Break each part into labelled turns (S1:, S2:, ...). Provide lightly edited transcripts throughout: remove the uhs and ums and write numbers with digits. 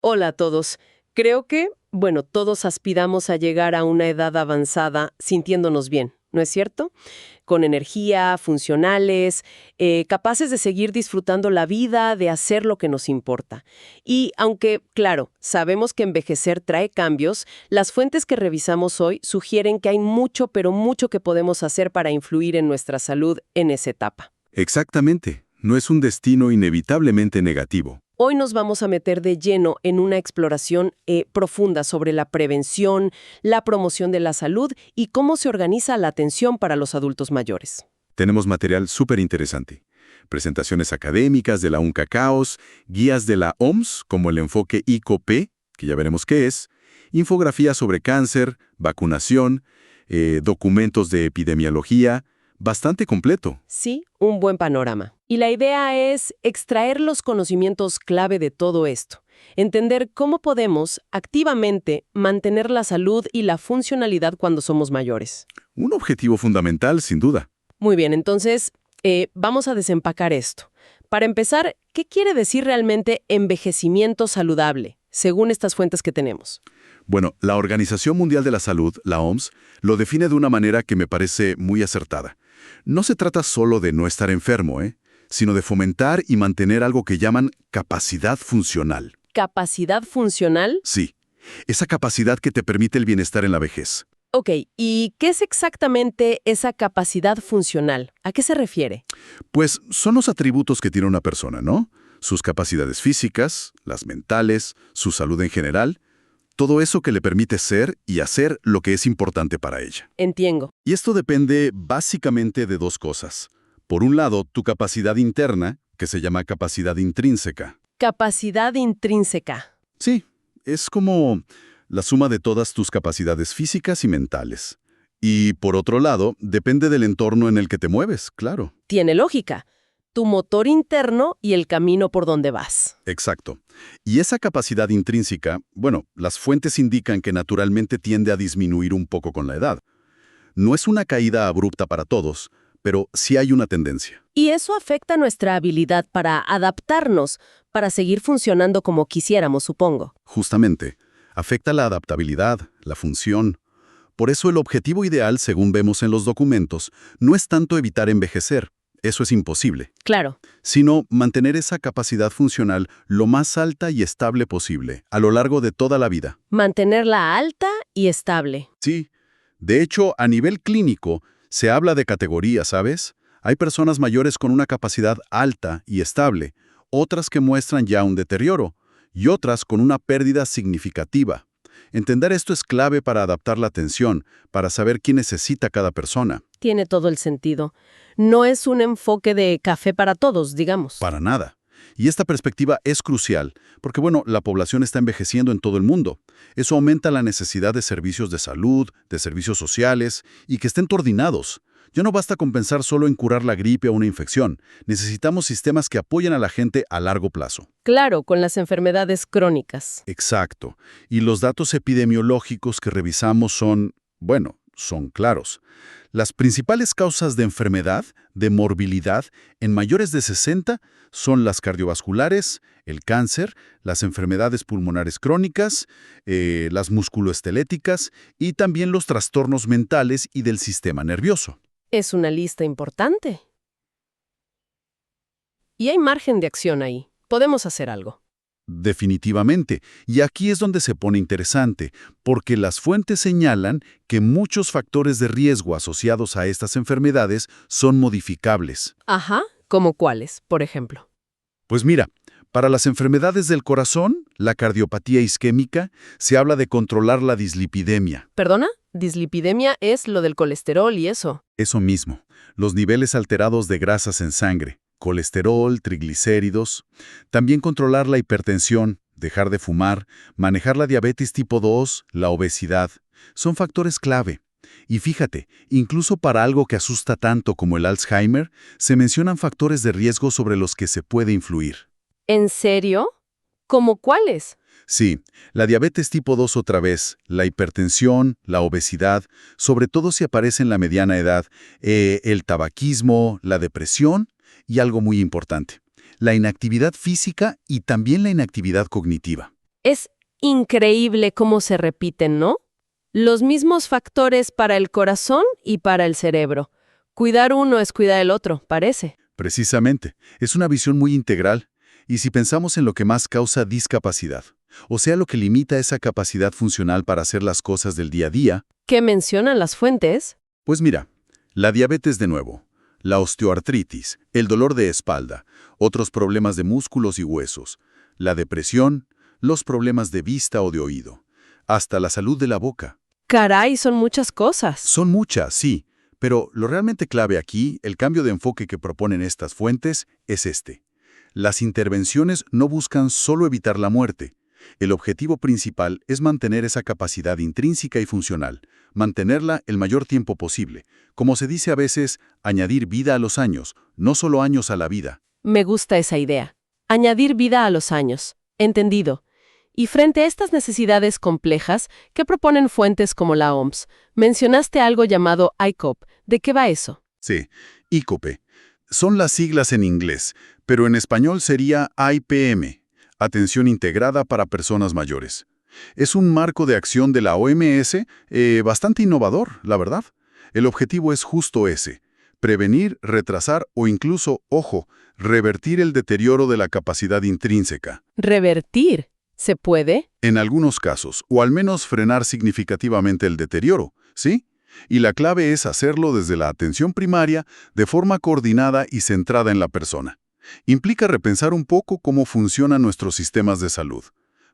S1: Hola a todos. Creo que, bueno, todos aspiramos a llegar a una edad avanzada sintiéndonos bien, ¿no es cierto? Con energía, funcionales, capaces de seguir disfrutando la vida, de hacer lo que nos importa. Y aunque, claro, sabemos que envejecer trae cambios, las fuentes que revisamos hoy sugieren que hay mucho, pero mucho que podemos hacer para influir en nuestra salud en esa etapa.
S2: Exactamente. No es un destino inevitablemente negativo.
S1: Hoy nos vamos a meter de lleno en una exploración profunda sobre la prevención, la promoción de la salud y cómo se organiza la atención para los adultos mayores.
S2: Tenemos material súper interesante. Presentaciones académicas de la UNCACAOS, guías de la OMS, como el enfoque ICOP, que ya veremos qué es, infografías sobre cáncer, vacunación, documentos de epidemiología, bastante completo.
S1: Sí, un buen panorama. Y la idea es extraer los conocimientos clave de todo esto, entender cómo podemos activamente mantener la salud y la funcionalidad cuando somos mayores.
S2: Un objetivo fundamental, sin duda.
S1: Muy bien, entonces vamos a desempacar esto. Para empezar, ¿qué quiere decir realmente envejecimiento saludable, según estas fuentes que tenemos?
S2: Bueno, la Organización Mundial de la Salud, la OMS, lo define de una manera que me parece muy acertada. No se trata solo de no estar enfermo, sino de fomentar y mantener algo que llaman capacidad funcional.
S1: ¿Capacidad funcional?
S2: Sí, esa capacidad que te permite el bienestar en la vejez.
S1: Ok, ¿y qué es exactamente esa capacidad funcional? ¿A qué se refiere?
S2: Pues son los atributos que tiene una persona, ¿no? Sus capacidades físicas, las mentales, su salud en general, todo eso que le permite ser y hacer lo que es importante para ella.
S1: Entiendo.
S2: Y esto depende básicamente de dos cosas. Por un lado, tu capacidad interna, que se llama capacidad intrínseca.
S1: Capacidad intrínseca.
S2: Sí, es como la suma de todas tus capacidades físicas y mentales. Y por otro lado, depende del entorno en el que te mueves, claro.
S1: Tiene lógica. Tu motor interno y el camino por donde vas.
S2: Exacto. Y esa capacidad intrínseca, bueno, las fuentes indican que naturalmente tiende a disminuir un poco con la edad. No es una caída abrupta para todos, pero sí hay una tendencia.
S1: Y eso afecta nuestra habilidad para adaptarnos, para seguir funcionando como quisiéramos, supongo.
S2: Justamente, afecta la adaptabilidad, la función. Por eso el objetivo ideal, según vemos en los documentos, no es tanto evitar envejecer, eso es imposible,
S1: Claro.
S2: sino mantener esa capacidad funcional lo más alta y estable posible, a lo largo de toda la vida.
S1: Mantenerla alta y estable.
S2: Sí, de hecho, a nivel clínico, se habla de categorías, ¿sabes? Hay personas mayores con una capacidad alta y estable, otras que muestran ya un deterioro, y otras con una pérdida significativa. Entender esto es clave para adaptar la atención, para saber qué necesita cada persona.
S1: Tiene todo el sentido. No es un enfoque de café para todos, digamos.
S2: Para nada. Y esta perspectiva es crucial, porque bueno, la población está envejeciendo en todo el mundo. Eso aumenta la necesidad de servicios de salud, de servicios sociales, y que estén coordinados. Ya no basta con pensar solo en curar la gripe o una infección. Necesitamos sistemas que apoyen a la gente a largo plazo.
S1: Claro, con las enfermedades crónicas.
S2: Exacto. Y los datos epidemiológicos que revisamos son, bueno, son claros. Las principales causas de enfermedad, de morbilidad, en mayores de 60 son las cardiovasculares, el cáncer, las enfermedades pulmonares crónicas, las musculoesqueléticas y también los trastornos mentales y del sistema nervioso.
S1: Es una lista importante. Y hay margen de acción ahí. Podemos hacer algo.
S2: Definitivamente. Y aquí es donde se pone interesante, porque las fuentes señalan que muchos factores de riesgo asociados a estas enfermedades son modificables.
S1: Ajá. ¿Cómo cuáles, por ejemplo?
S2: Pues mira, para las enfermedades del corazón, la cardiopatía isquémica, se habla de controlar la dislipidemia.
S1: ¿Perdona? Dislipidemia es lo del colesterol y eso.
S2: Eso mismo, los niveles alterados de grasas en sangre, colesterol, triglicéridos. También controlar la hipertensión, dejar de fumar, manejar la diabetes tipo 2, la obesidad. Son factores clave. Y fíjate, incluso para algo que asusta tanto como el Alzheimer, se mencionan factores de riesgo sobre los que se puede influir.
S1: ¿En serio? ¿Cómo cuáles?
S2: Sí, la diabetes tipo 2 otra vez, la hipertensión, la obesidad, sobre todo si aparece en la mediana edad, el tabaquismo, la depresión y algo muy importante, la inactividad física y también la inactividad cognitiva.
S1: Es increíble cómo se repiten, ¿no? Los mismos factores para el corazón y para el cerebro. Cuidar uno es cuidar el otro, parece.
S2: Precisamente, es una visión muy integral. Y si pensamos en lo que más causa discapacidad, o sea, lo que limita esa capacidad funcional para hacer las cosas del día a día,
S1: ¿Qué mencionan las fuentes?
S2: pues mira, la diabetes de nuevo, la osteoartritis, el dolor de espalda, otros problemas de músculos y huesos, la depresión, los problemas de vista o de oído, hasta la salud de la boca.
S1: Caray, son muchas cosas.
S2: Son muchas, sí, pero lo realmente clave aquí, el cambio de enfoque que proponen estas fuentes, es este. Las intervenciones no buscan solo evitar la muerte. El objetivo principal es mantener esa capacidad intrínseca y funcional, mantenerla el mayor tiempo posible. Como se dice a veces, añadir vida a los años, no solo años a la vida.
S1: Me gusta esa idea. Añadir vida a los años. Entendido. Y frente a estas necesidades complejas, ¿qué proponen fuentes como la OMS? Mencionaste algo llamado ICOP. ¿De qué va eso?
S2: Sí, ICOPE. Son las siglas en inglés, pero en español sería IPM, Atención Integrada para Personas Mayores. Es un marco de acción de la OMS bastante innovador, la verdad. El objetivo es justo ese: prevenir, retrasar o incluso, ojo, revertir el deterioro de la capacidad intrínseca.
S1: Revertir. ¿Se puede?
S2: En algunos casos, o al menos frenar significativamente el deterioro, ¿sí? Y la clave es hacerlo desde la atención primaria, de forma coordinada y centrada en la persona. Implica repensar un poco cómo funcionan nuestros sistemas de salud,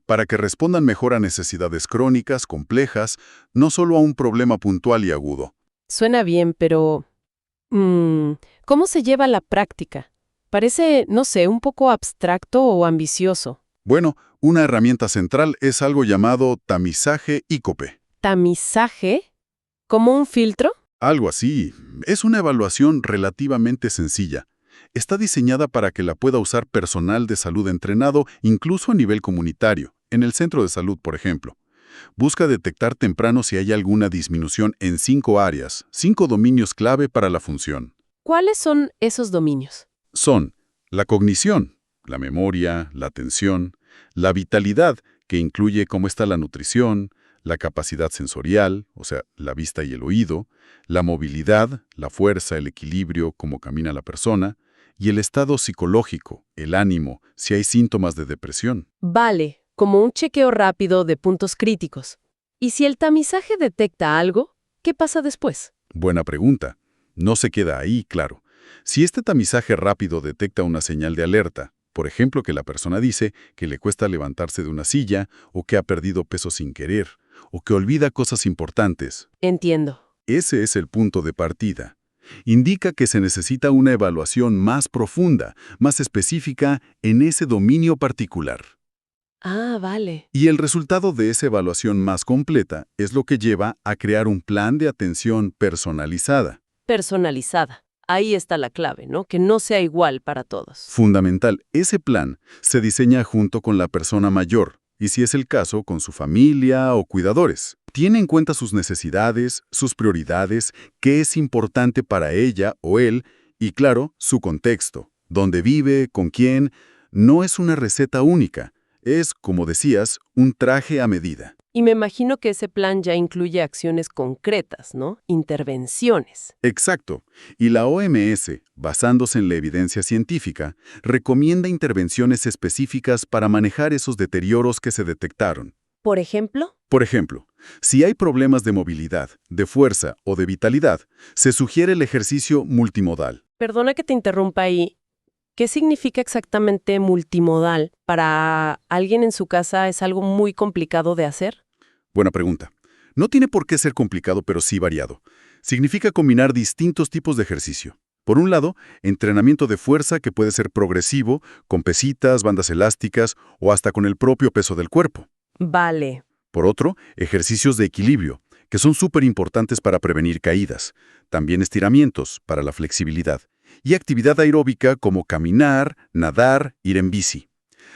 S2: para que respondan mejor a necesidades crónicas, complejas, no solo a un problema puntual y agudo.
S1: Suena bien, pero... ¿cómo se lleva a la práctica? Parece, no sé, un poco abstracto o ambicioso.
S2: Bueno, una herramienta central es algo llamado tamizaje ICOPE.
S1: ¿Tamizaje? ¿Como un filtro?
S2: Algo así. Es una evaluación relativamente sencilla. Está diseñada para que la pueda usar personal de salud entrenado, incluso a nivel comunitario, en el centro de salud, por ejemplo. Busca detectar temprano si hay alguna disminución en 5 áreas, 5 dominios clave para la función.
S1: ¿Cuáles son esos dominios?
S2: Son la cognición, la memoria, la atención, la vitalidad, que incluye cómo está la nutrición, la capacidad sensorial, o sea, la vista y el oído, la movilidad, la fuerza, el equilibrio, cómo camina la persona, y el estado psicológico, el ánimo, si hay síntomas de depresión.
S1: Vale, como un chequeo rápido de puntos críticos. ¿Y si el tamizaje detecta algo, qué pasa después?
S2: Buena pregunta. No se queda ahí, claro. Si este tamizaje rápido detecta una señal de alerta, por ejemplo, que la persona dice que le cuesta levantarse de una silla, o que ha perdido peso sin querer, o que olvida cosas importantes.
S1: Entiendo.
S2: Ese es el punto de partida. Indica que se necesita una evaluación más profunda, más específica en ese dominio particular.
S1: Ah, vale.
S2: Y el resultado de esa evaluación más completa es lo que lleva a crear un plan de atención personalizada.
S1: Personalizada. Ahí está la clave, ¿no? Que no sea igual para todos.
S2: Fundamental, ese plan se diseña junto con la persona mayor, y si es el caso, con su familia o cuidadores. Tiene en cuenta sus necesidades, sus prioridades, qué es importante para ella o él, y claro, su contexto, dónde vive, con quién. No es una receta única, es, como decías, un traje a medida.
S1: Y me imagino que ese plan ya incluye acciones concretas, ¿no? Intervenciones.
S2: Exacto. Y la OMS, basándose en la evidencia científica, recomienda intervenciones específicas para manejar esos deterioros que se detectaron.
S1: ¿Por ejemplo?
S2: Por ejemplo, si hay problemas de movilidad, de fuerza o de vitalidad, se sugiere el ejercicio multimodal.
S1: Perdona que te interrumpa ahí. ¿Qué significa exactamente multimodal? ¿Para alguien en su casa es algo muy complicado de hacer?
S2: Buena pregunta. No tiene por qué ser complicado, pero sí variado. Significa combinar distintos tipos de ejercicio. Por un lado, entrenamiento de fuerza que puede ser progresivo, con pesitas, bandas elásticas o hasta con el propio peso del cuerpo.
S1: Vale.
S2: Por otro, ejercicios de equilibrio, que son súper importantes para prevenir caídas. También estiramientos, para la flexibilidad. Y actividad aeróbica como caminar, nadar, ir en bici.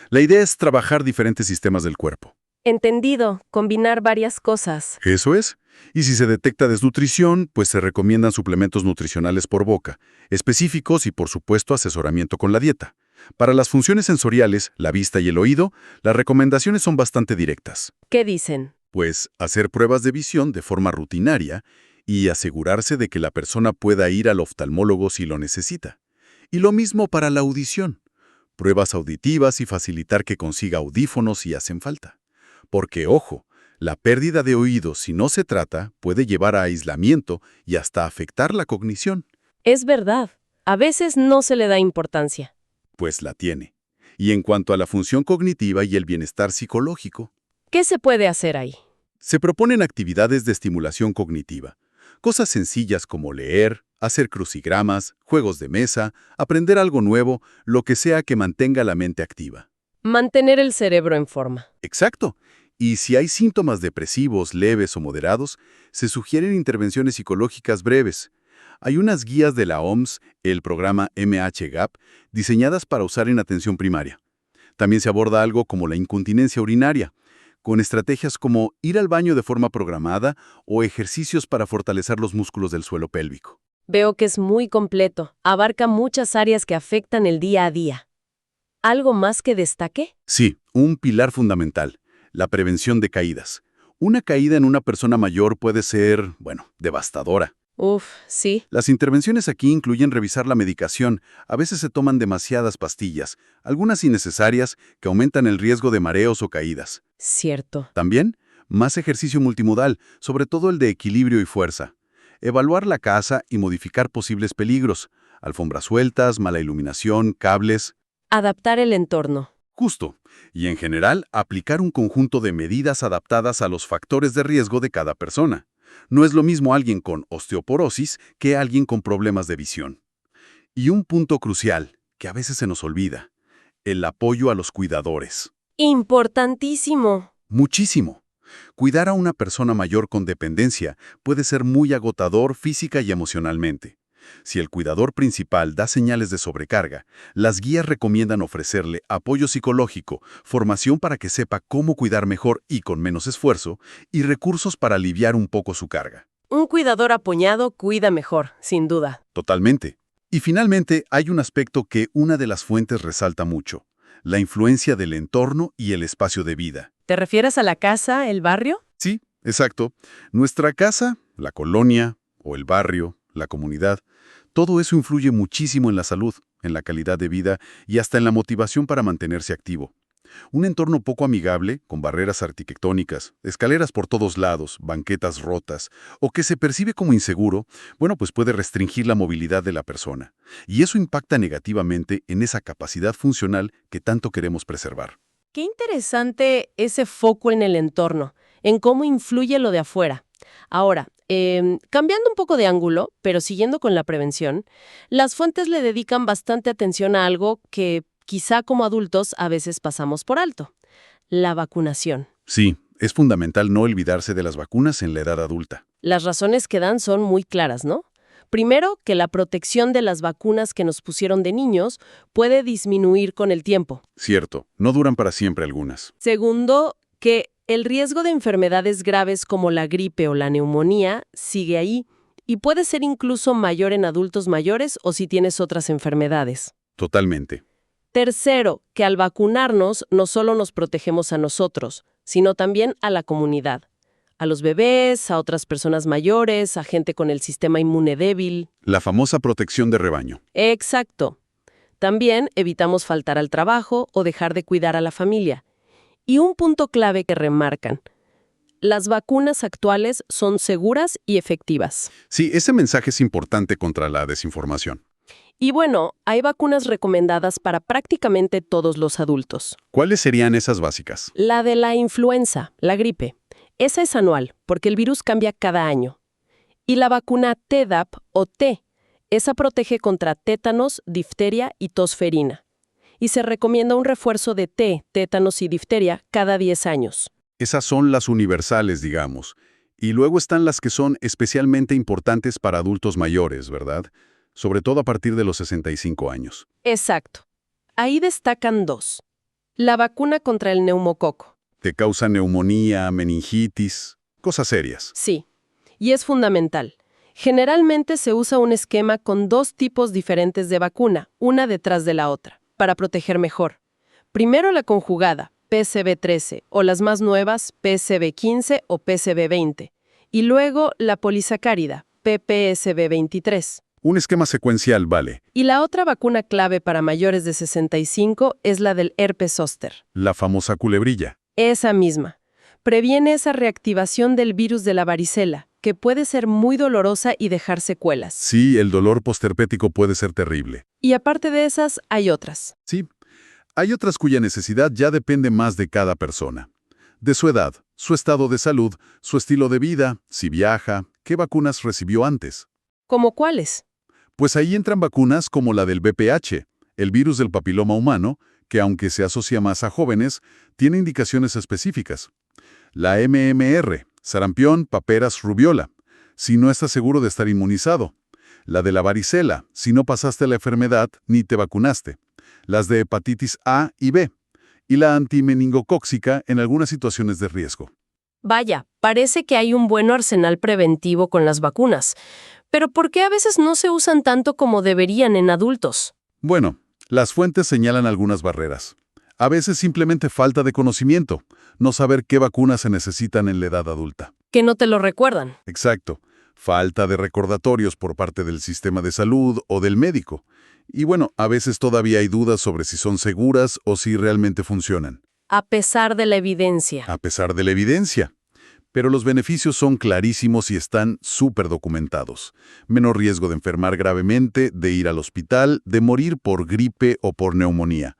S2: La idea es trabajar diferentes sistemas del cuerpo.
S1: Entendido. Combinar varias cosas.
S2: Eso es. Y si se detecta desnutrición, pues se recomiendan suplementos nutricionales por boca, específicos y por supuesto asesoramiento con la dieta. Para las funciones sensoriales, la vista y el oído, las recomendaciones son bastante directas.
S1: ¿Qué dicen?
S2: Pues hacer pruebas de visión de forma rutinaria y asegurarse de que la persona pueda ir al oftalmólogo si lo necesita. Y lo mismo para la audición. Pruebas auditivas y facilitar que consiga audífonos si hacen falta. Porque, ojo, la pérdida de oído, si no se trata, puede llevar a aislamiento y hasta afectar la cognición.
S1: Es verdad. A veces no se le da importancia.
S2: Pues la tiene. Y en cuanto a la función cognitiva y el bienestar psicológico,
S1: ¿Qué se puede hacer ahí?
S2: se proponen actividades de estimulación cognitiva. Cosas sencillas como leer, hacer crucigramas, juegos de mesa, aprender algo nuevo, lo que sea que mantenga la mente activa.
S1: Mantener el cerebro en forma.
S2: Exacto. Y si hay síntomas depresivos leves o moderados, se sugieren intervenciones psicológicas breves. Hay unas guías de la OMS, el programa MHGAP, diseñadas para usar en atención primaria. También se aborda algo como la incontinencia urinaria, con estrategias como ir al baño de forma programada o ejercicios para fortalecer los músculos del suelo pélvico.
S1: Veo que es muy completo. Abarca muchas áreas que afectan el día a día. ¿Algo más que destaque?
S2: Sí, un pilar fundamental, la prevención de caídas. Una caída en una persona mayor puede ser, devastadora.
S1: Uf, sí,
S2: Las intervenciones aquí incluyen revisar la medicación. A veces se toman demasiadas pastillas, algunas innecesarias que aumentan el riesgo de mareos o caídas.
S1: cierto.
S2: También, más ejercicio multimodal, sobre todo el de equilibrio y fuerza. Evaluar la casa y modificar posibles peligros. Alfombras sueltas, mala iluminación, cables.
S1: Adaptar el entorno.
S2: Justo. Y en general, aplicar un conjunto de medidas adaptadas a los factores de riesgo de cada persona. No es lo mismo alguien con osteoporosis que alguien con problemas de visión. Y un punto crucial, que a veces se nos olvida, el apoyo a los cuidadores.
S1: Importantísimo.
S2: Muchísimo. Cuidar a una persona mayor con dependencia puede ser muy agotador física y emocionalmente. Si el cuidador principal da señales de sobrecarga, las guías recomiendan ofrecerle apoyo psicológico, formación para que sepa cómo cuidar mejor y con menos esfuerzo, y recursos para aliviar un poco su carga.
S1: Un cuidador apoyado cuida mejor, sin duda.
S2: Totalmente. Y finalmente, hay un aspecto que una de las fuentes resalta mucho: la influencia del entorno y el espacio de vida.
S1: ¿Te refieres a la casa, el barrio?
S2: Sí, exacto. Nuestra casa, la colonia o el barrio, la comunidad, todo eso influye muchísimo en la salud, en la calidad de vida y hasta en la motivación para mantenerse activo. Un entorno poco amigable, con barreras arquitectónicas, escaleras por todos lados, banquetas rotas, o que se percibe como inseguro, pues puede restringir la movilidad de la persona. Y eso impacta negativamente en esa capacidad funcional que tanto queremos preservar.
S1: Qué interesante ese foco en el entorno, en cómo influye lo de afuera. Ahora, cambiando un poco de ángulo, pero siguiendo con la prevención, las fuentes le dedican bastante atención a algo que quizá como adultos a veces pasamos por alto: la vacunación.
S2: Sí, es fundamental no olvidarse de las vacunas en la edad adulta.
S1: Las razones que dan son muy claras, ¿no? Primero, que la protección de las vacunas que nos pusieron de niños puede disminuir con el tiempo.
S2: Cierto, no duran para siempre algunas.
S1: Segundo, que el riesgo de enfermedades graves como la gripe o la neumonía sigue ahí y puede ser incluso mayor en adultos mayores o si tienes otras enfermedades.
S2: Totalmente.
S1: Tercero, que al vacunarnos no solo nos protegemos a nosotros, sino también a la comunidad. A los bebés, a otras personas mayores, a gente con el sistema inmune débil.
S2: La famosa protección de rebaño.
S1: Exacto. También evitamos faltar al trabajo o dejar de cuidar a la familia. Y un punto clave que remarcan: las vacunas actuales son seguras y efectivas.
S2: Sí, ese mensaje es importante contra la desinformación.
S1: Y bueno, hay vacunas recomendadas para prácticamente todos los adultos.
S2: ¿Cuáles serían esas básicas?
S1: La de la influenza, la gripe. Esa es anual, porque el virus cambia cada año. Y la vacuna Tdap o T. Esa protege contra tétanos, difteria y tosferina. Y se recomienda un refuerzo de T, tétanos y difteria cada 10 años.
S2: Esas son las universales, digamos. Y luego están las que son especialmente importantes para adultos mayores, ¿verdad? Sobre todo a partir de los 65 años.
S1: Exacto. Ahí destacan dos. La vacuna contra el neumococo.
S2: Te causa neumonía, meningitis, cosas serias.
S1: Sí, y es fundamental. Generalmente se usa un esquema con dos tipos diferentes de vacuna, una detrás de la otra. para proteger mejor. Primero la conjugada, PCB13, o las más nuevas, PCB15 o PCB20. Y luego la polisacárida, PPSB23.
S2: Un esquema secuencial, vale.
S1: Y la otra vacuna clave para mayores de 65 es la del herpes zóster.
S2: La famosa culebrilla.
S1: Esa misma. Previene esa reactivación del virus de la varicela, que puede ser muy dolorosa y dejar secuelas.
S2: Sí, el dolor posherpético puede ser terrible.
S1: Y aparte de esas, hay otras.
S2: Sí, hay otras cuya necesidad ya depende más de cada persona. De su edad, su estado de salud, su estilo de vida, si viaja, qué vacunas recibió antes.
S1: ¿Cómo cuáles?
S2: Pues ahí entran vacunas como la del VPH, el virus del papiloma humano, que aunque se asocia más a jóvenes, tiene indicaciones específicas. La MMR, sarampión, paperas, rubiola, si no estás seguro de estar inmunizado. La de la varicela, si no pasaste la enfermedad ni te vacunaste. Las de hepatitis A y B. Y la antimeningocóxica en algunas situaciones de riesgo.
S1: Vaya, parece que hay un buen arsenal preventivo con las vacunas. Pero ¿por qué a veces no se usan tanto como deberían en adultos?
S2: Bueno, las fuentes señalan algunas barreras. A veces simplemente falta de conocimiento, no saber qué vacunas se necesitan en la edad adulta.
S1: Que no te lo recuerdan.
S2: Exacto. Falta de recordatorios por parte del sistema de salud o del médico. Y bueno, a veces todavía hay dudas sobre si son seguras o si realmente funcionan.
S1: A pesar de la evidencia.
S2: A pesar de la evidencia. Pero los beneficios son clarísimos y están súper documentados. Menor riesgo de enfermar gravemente, de ir al hospital, de morir por gripe o por neumonía.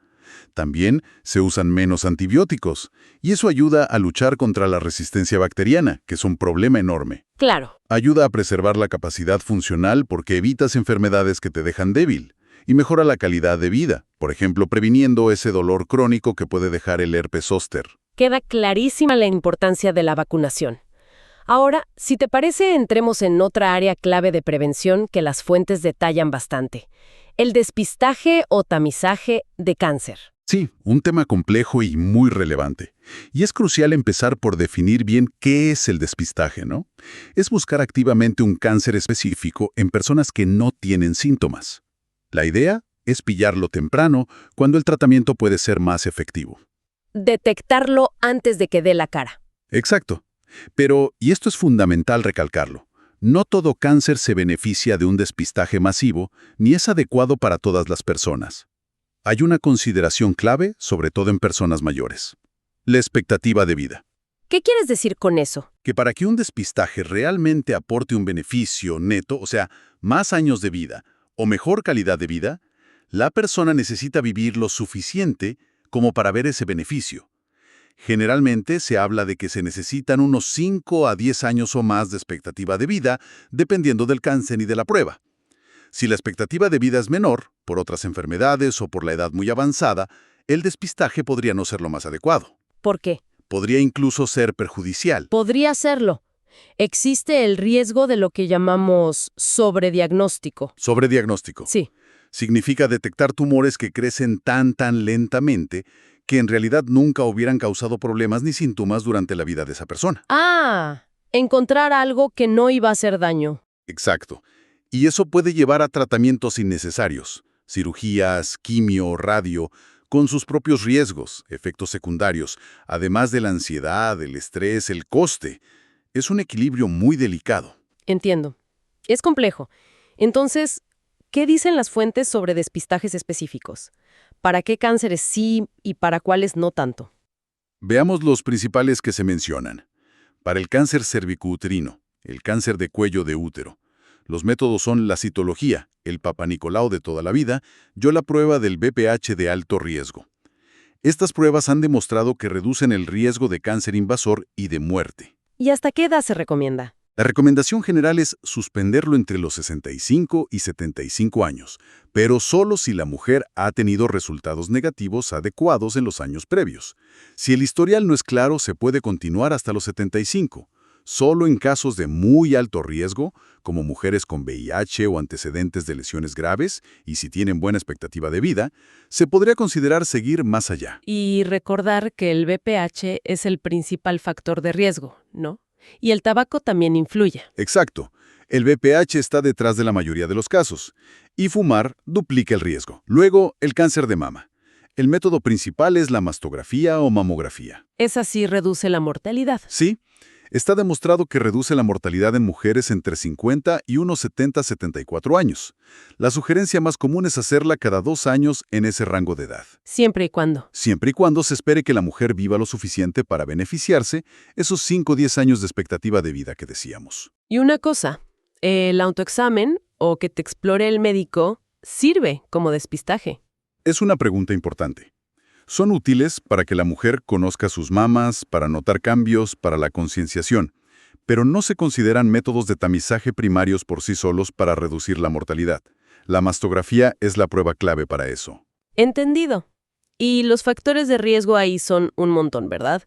S2: También se usan menos antibióticos, y eso ayuda a luchar contra la resistencia bacteriana, que es un problema enorme.
S1: Claro.
S2: Ayuda a preservar la capacidad funcional porque evitas enfermedades que te dejan débil, y mejora la calidad de vida, por ejemplo, previniendo ese dolor crónico que puede dejar el herpes zóster.
S1: Queda clarísima la importancia de la vacunación. Ahora, si te parece, entremos en otra área clave de prevención que las fuentes detallan bastante: el despistaje o tamizaje de cáncer.
S2: Sí, un tema complejo y muy relevante. Y es crucial empezar por definir bien qué es el despistaje, ¿no? Es buscar activamente un cáncer específico en personas que no tienen síntomas. La idea es pillarlo temprano, cuando el tratamiento puede ser más efectivo.
S1: Detectarlo antes de que dé la cara.
S2: Exacto. Pero, y esto es fundamental recalcarlo, no todo cáncer se beneficia de un despistaje masivo, ni es adecuado para todas las personas. Hay una consideración clave, sobre todo en personas mayores: la expectativa de vida.
S1: ¿Qué quieres decir con eso?
S2: Que para que un despistaje realmente aporte un beneficio neto, o sea, más años de vida o mejor calidad de vida, la persona necesita vivir lo suficiente como para ver ese beneficio. Generalmente se habla de que se necesitan unos 5 a 10 años o más de expectativa de vida, dependiendo del cáncer y de la prueba. Si la expectativa de vida es menor, por otras enfermedades o por la edad muy avanzada, el despistaje podría no ser lo más adecuado.
S1: ¿Por qué?
S2: Podría incluso ser perjudicial.
S1: Podría serlo. Existe el riesgo de lo que llamamos sobrediagnóstico.
S2: Sobrediagnóstico.
S1: Sí.
S2: Significa detectar tumores que crecen tan lentamente que en realidad nunca hubieran causado problemas ni síntomas durante la vida de esa persona.
S1: Ah, encontrar algo que no iba a hacer daño.
S2: Exacto. Y eso puede llevar a tratamientos innecesarios, cirugías, quimio, radio, con sus propios riesgos, efectos secundarios, además de la ansiedad, el estrés, el coste. Es un equilibrio muy delicado.
S1: Entiendo. Es complejo. Entonces, ¿qué dicen las fuentes sobre despistajes específicos? ¿Para qué cánceres sí y para cuáles no tanto?
S2: Veamos los principales que se mencionan. Para el cáncer cervicouterino, el cáncer de cuello de útero, los métodos son la citología, el Papanicolau de toda la vida, y la prueba del VPH de alto riesgo. Estas pruebas han demostrado que reducen el riesgo de cáncer invasor y de muerte.
S1: ¿Y hasta qué edad se recomienda?
S2: La recomendación general es suspenderlo entre los 65 y 75 años, pero solo si la mujer ha tenido resultados negativos adecuados en los años previos. Si el historial no es claro, se puede continuar hasta los 75. Solo en casos de muy alto riesgo, como mujeres con VIH o antecedentes de lesiones graves, y si tienen buena expectativa de vida, se podría considerar seguir más allá.
S1: Y recordar que el VPH es el principal factor de riesgo, ¿no? Y el tabaco también influye.
S2: Exacto. El BPH está detrás de la mayoría de los casos, y fumar duplica el riesgo. Luego, el cáncer de mama. El método principal es la mastografía o mamografía.
S1: Esa sí reduce la mortalidad.
S2: Sí, está demostrado que reduce la mortalidad en mujeres entre 50 y unos 70-74 años. La sugerencia más común es hacerla cada 2 años en ese rango de edad.
S1: Siempre y cuando.
S2: Siempre y cuando se espere que la mujer viva lo suficiente para beneficiarse esos 5 o 10 años de expectativa de vida que decíamos.
S1: Y una cosa, el autoexamen o que te explore el médico sirve como despistaje.
S2: Es una pregunta importante. Son útiles para que la mujer conozca sus mamas, para notar cambios, para la concienciación, pero no se consideran métodos de tamizaje primarios por sí solos para reducir la mortalidad. La mastografía es la prueba clave para eso.
S1: Entendido. Y los factores de riesgo ahí son un montón, ¿verdad?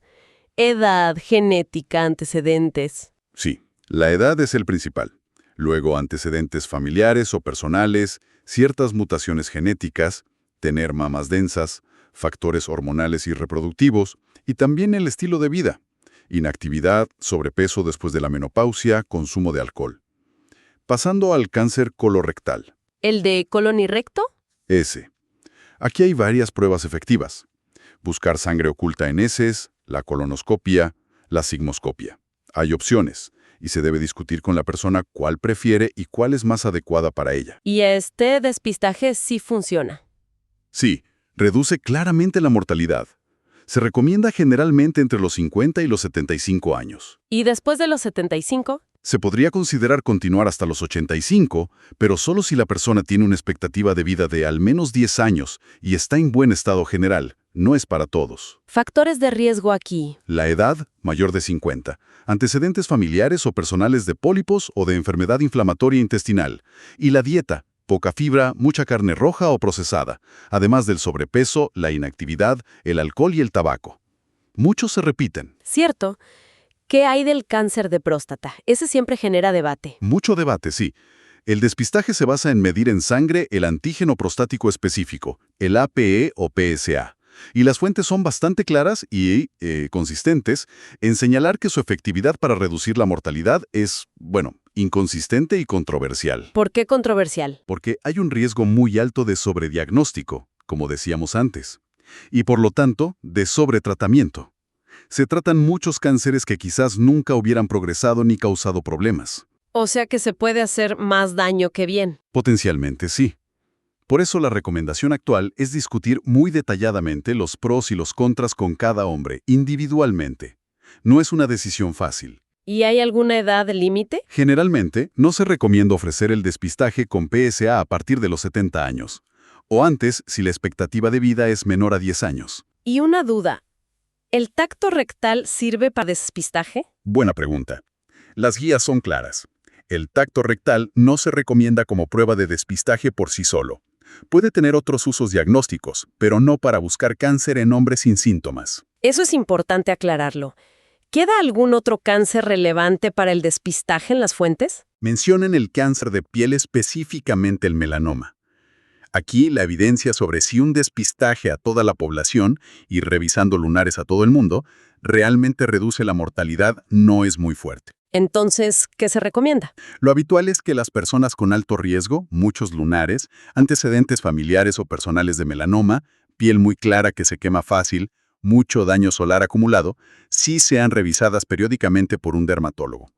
S1: Edad, genética, antecedentes.
S2: Sí, la edad es el principal. Luego antecedentes familiares o personales, ciertas mutaciones genéticas, tener mamas densas, factores hormonales y reproductivos, y también el estilo de vida, inactividad, sobrepeso después de la menopausia, consumo de alcohol. Pasando al cáncer colorectal.
S1: ¿El de colon y recto?
S2: Ese. Aquí hay varias pruebas efectivas. Buscar sangre oculta en heces, la colonoscopia, la sigmoscopia. Hay opciones, y se debe discutir con la persona cuál prefiere y cuál es más adecuada para ella.
S1: Y este despistaje sí funciona.
S2: Sí, reduce claramente la mortalidad. Se recomienda generalmente entre los 50 y los 75 años.
S1: ¿Y después de los 75?
S2: Se podría considerar continuar hasta los 85, pero solo si la persona tiene una expectativa de vida de al menos 10 años y está en buen estado general. No es para todos.
S1: Factores de riesgo aquí.
S2: La edad, mayor de 50. Antecedentes familiares o personales de pólipos o de enfermedad inflamatoria intestinal. Y la dieta. Poca fibra, mucha carne roja o procesada, además del sobrepeso, la inactividad, el alcohol y el tabaco. Muchos se repiten.
S1: Cierto. ¿Qué hay del cáncer de próstata? Ese siempre genera debate.
S2: Mucho debate, sí. El despistaje se basa en medir en sangre el antígeno prostático específico, el APE o PSA. Y las fuentes son bastante claras y consistentes en señalar que su efectividad para reducir la mortalidad es, inconsistente y controversial.
S1: ¿Por qué controversial?
S2: Porque hay un riesgo muy alto de sobrediagnóstico, como decíamos antes, y por lo tanto, de sobretratamiento. Se tratan muchos cánceres que quizás nunca hubieran progresado ni causado problemas.
S1: O sea que se puede hacer más daño que bien.
S2: Potencialmente sí. Por eso la recomendación actual es discutir muy detalladamente los pros y los contras con cada hombre, individualmente. No es una decisión fácil.
S1: ¿Y hay alguna edad límite?
S2: Generalmente, no se recomienda ofrecer el despistaje con PSA a partir de los 70 años, o antes si la expectativa de vida es menor a 10 años.
S1: Y una duda. ¿El tacto rectal sirve para despistaje?
S2: Buena pregunta. Las guías son claras. El tacto rectal no se recomienda como prueba de despistaje por sí solo. Puede tener otros usos diagnósticos, pero no para buscar cáncer en hombres sin síntomas.
S1: Eso es importante aclararlo. ¿Queda algún otro cáncer relevante para el despistaje en las fuentes?
S2: Mencionan el cáncer de piel, específicamente el melanoma. Aquí la evidencia sobre si un despistaje a toda la población y revisando lunares a todo el mundo realmente reduce la mortalidad no es muy fuerte.
S1: Entonces, ¿qué se recomienda?
S2: Lo habitual es que las personas con alto riesgo, muchos lunares, antecedentes familiares o personales de melanoma, piel muy clara que se quema fácil, mucho daño solar acumulado, sí sean revisadas periódicamente por un dermatólogo.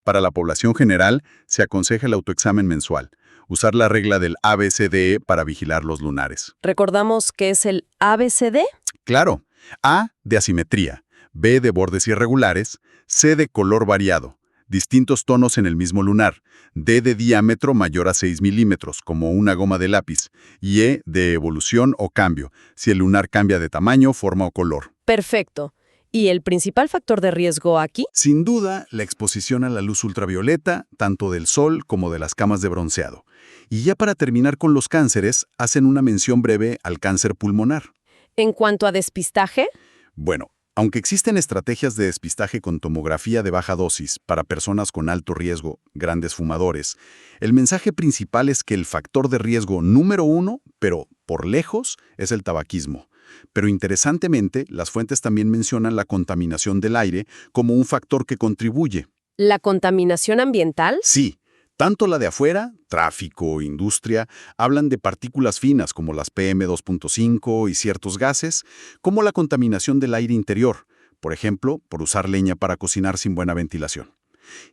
S2: Para la población general, se aconseja el autoexamen mensual, usar la regla del ABCDE para vigilar los lunares.
S1: ¿Recordamos qué es el ABCD?
S2: Claro, A de asimetría, B de bordes irregulares, C de color variado, distintos tonos en el mismo lunar, D de diámetro mayor a 6 milímetros, como una goma de lápiz, y E de evolución o cambio, si el lunar cambia de tamaño, forma o color.
S1: Perfecto. ¿Y el principal factor de riesgo aquí?
S2: Sin duda, la exposición a la luz ultravioleta, tanto del sol como de las camas de bronceado. Y ya para terminar con los cánceres, hacen una mención breve al cáncer pulmonar.
S1: En cuanto a despistaje,
S2: Bueno, aunque existen estrategias de despistaje con tomografía de baja dosis para personas con alto riesgo, grandes fumadores, el mensaje principal es que el factor de riesgo número 1, pero por lejos, es el tabaquismo. Pero interesantemente, las fuentes también mencionan la contaminación del aire como un factor que contribuye.
S1: ¿la contaminación ambiental?
S2: Sí, Tanto la de afuera, tráfico, industria, hablan de partículas finas como las PM2.5 y ciertos gases, como la contaminación del aire interior, por ejemplo, por usar leña para cocinar sin buena ventilación.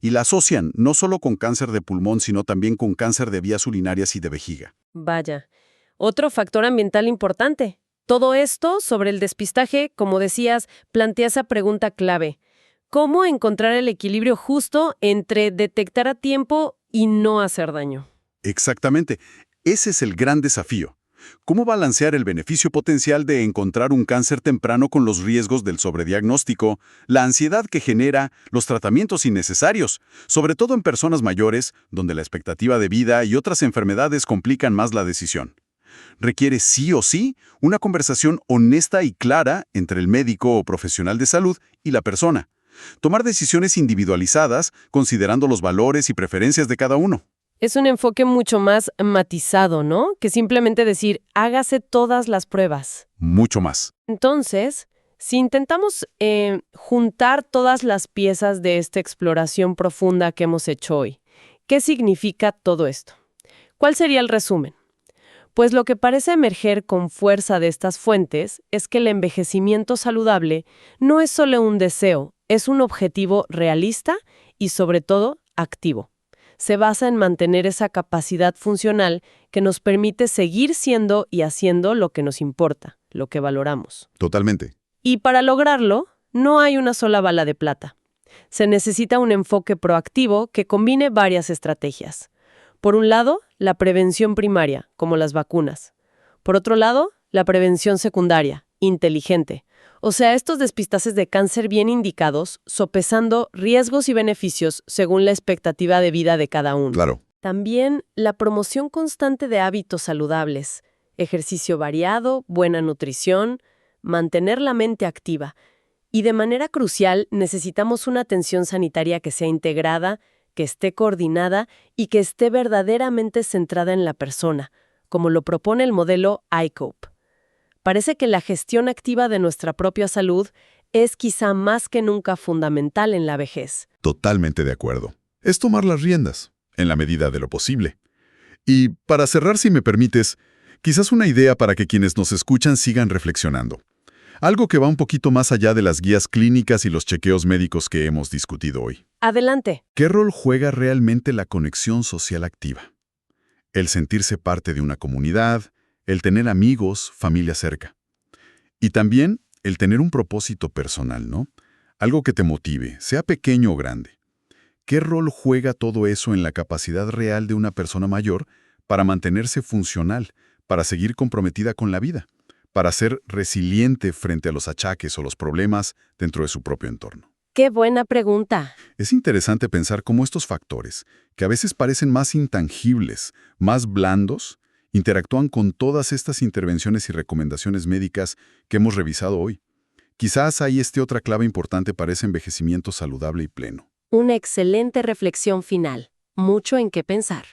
S2: Y la asocian no solo con cáncer de pulmón, sino también con cáncer de vías urinarias y de vejiga.
S1: Vaya. Otro factor ambiental importante. Todo esto sobre el despistaje, como decías, plantea esa pregunta clave. ¿Cómo encontrar el equilibrio justo entre detectar a tiempo y no hacer daño?
S2: Exactamente. Ese es el gran desafío. ¿Cómo balancear el beneficio potencial de encontrar un cáncer temprano con los riesgos del sobrediagnóstico, la ansiedad que genera, los tratamientos innecesarios, sobre todo en personas mayores, donde la expectativa de vida y otras enfermedades complican más la decisión? Requiere sí o sí una conversación honesta y clara entre el médico o profesional de salud y la persona. Tomar decisiones individualizadas, considerando los valores y preferencias de cada uno.
S1: Es un enfoque mucho más matizado, ¿no? Que simplemente decir, hágase todas las pruebas.
S2: Mucho más.
S1: Entonces, si intentamos juntar todas las piezas de esta exploración profunda que hemos hecho hoy, ¿qué significa todo esto? ¿Cuál sería el resumen? Pues lo que parece emerger con fuerza de estas fuentes es que el envejecimiento saludable no es solo un deseo, es un objetivo realista y, sobre todo, activo. Se basa en mantener esa capacidad funcional que nos permite seguir siendo y haciendo lo que nos importa, lo que valoramos.
S2: Totalmente.
S1: Y para lograrlo, no hay una sola bala de plata. Se necesita un enfoque proactivo que combine varias estrategias. Por un lado, la prevención primaria, como las vacunas. Por otro lado, la prevención secundaria, inteligente. O sea, estos despistajes de cáncer bien indicados, sopesando riesgos y beneficios según la expectativa de vida de cada uno.
S2: Claro.
S1: También la promoción constante de hábitos saludables, ejercicio variado, buena nutrición, mantener la mente activa. Y de manera crucial, necesitamos una atención sanitaria que sea integrada, que esté coordinada y que esté verdaderamente centrada en la persona, como lo propone el modelo ICOPE. Parece que la gestión activa de nuestra propia salud es quizá más que nunca fundamental en la vejez.
S2: Totalmente de acuerdo. Es tomar las riendas, en la medida de lo posible. Y para cerrar, si me permites, quizás una idea para que quienes nos escuchan sigan reflexionando. Algo que va un poquito más allá de las guías clínicas y los chequeos médicos que hemos discutido hoy.
S1: Adelante.
S2: ¿Qué rol juega realmente la conexión social activa? El sentirse parte de una comunidad, el tener amigos, familia cerca. Y también el tener un propósito personal, ¿no? Algo que te motive, sea pequeño o grande. ¿Qué rol juega todo eso en la capacidad real de una persona mayor para mantenerse funcional, para seguir comprometida con la vida, para ser resiliente frente a los achaques o los problemas dentro de su propio entorno?
S1: ¡Qué buena pregunta!
S2: Es interesante pensar cómo estos factores, que a veces parecen más intangibles, más blandos, interactúan con todas estas intervenciones y recomendaciones médicas que hemos revisado hoy. Quizás ahí esté otra clave importante para ese envejecimiento saludable y pleno.
S1: Una excelente reflexión final. Mucho en qué pensar.